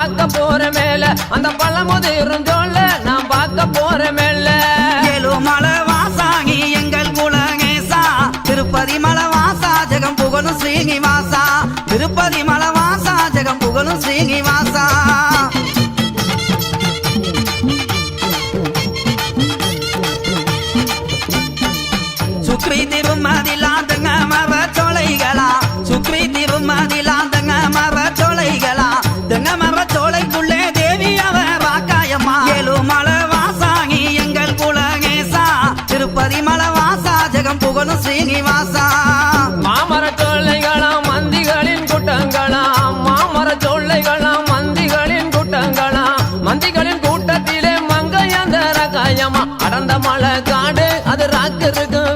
பார்க்க போற மேல அந்த பழமுதிரும் சொல்ல நான் பார்க்க போற மேல ஏழுமலை வாசாகி எங்கள் குலகேசா திருப்பதி மலை வாசா ஜெகம் புகழும் ஸ்ரீனிவாசா திருப்பதி மலை வாசா ஜெகம் புகழும் ஸ்ரீனிவாசா சுக்ரி திருமதிலாந்தங்க மர சோலைகளா சுக்ரி திருமதிலாந்தங்க மர சோலைகளா தங்க மர சோலைக்குள்ளே தேவி அவர் வாக்காயம்மா ஏழுமலை வாசாகி எங்கள் குலகேசா திருப்பதி மலை வாசா ஜெகம் புகழும் ஸ்ரீனிவாசா மாமர சோலைகளாம் மந்திகளின் கூட்டங்களாம் மாமர சோலைகளாம் மந்திகளின் கூட்டங்களாம் மந்திகளின் கூட்டத்திலே மங்கையந்தர காயமா அடர்ந்த மலை காடு அது ராக்கு இருக்கும்